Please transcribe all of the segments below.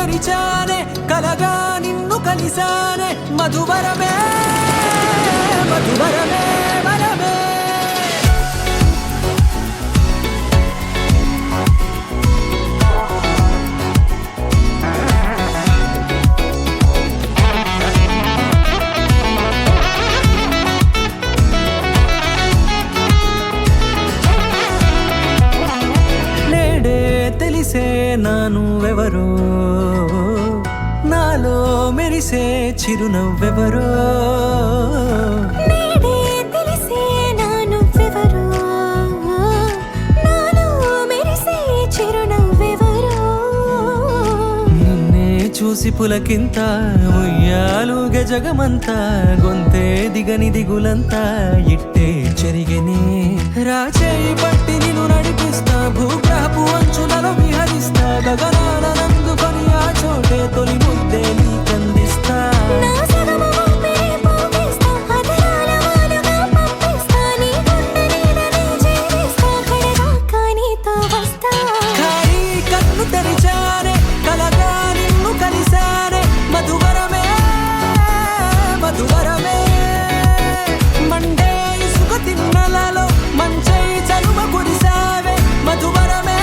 తెరిచానే కలగా నిన్ను కలిసానే మధువరమే మధువరమే వరమే తెలిసే నానువెవరో నాలో మెరిసే చిరునవ్వెవరో తెలిసే నానువెవరో నాలో మెరిసే చిరునవ్వెవరో నిన్నే చూసి పులకింత ఉయ్యాలుగ జగమంతా గొంతే దిగని దిగులంతా ఇట్టే చెరిగనే రాచేయి పట్టి నిన్ను నడిపిస్తా భూగ్రహపు అంచులలో విహరిస్తా గగనానందుకొని ఆ చోటే తొలి ముద్దే నీకందిస్తా నా సగము ఊపిరి పోగిస్తా అదరాల వాలుగా పంపిస్తా నీ గుండె నీడనే జీవిస్తా కడదాకా నీతో వస్తా ఖాళీ కన్ను తెరిచానే కలగా నిన్ను కలిసానే మధువరమే మధువరమే మండే ఇసుక తిన్నలలో మంచై చలువ కురిసావే మధువరమే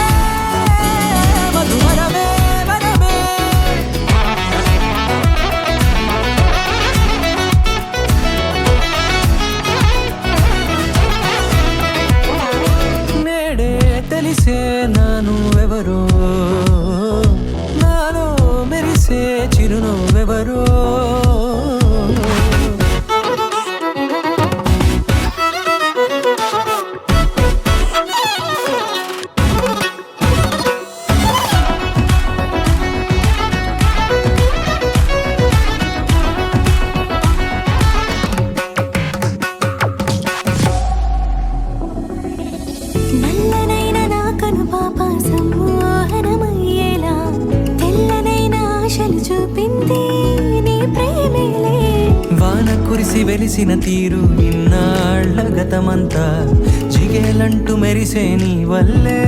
మధువరమే వరమే నేడే తెలిసే నానువెవరో నాలో మెరిసే చిరునవ్వెవరో నల్లనైన నా కనుపాప సమ్మోహనమయ్యేలా తెల్లనైన ఆశలు చూపింది నీ ప్రేమేలే వాన కురిసి వెలిసిన తీరు ఇన్నాళ్ల గతమంతా జిగేలంటూ మెరిసే నీ వల్లే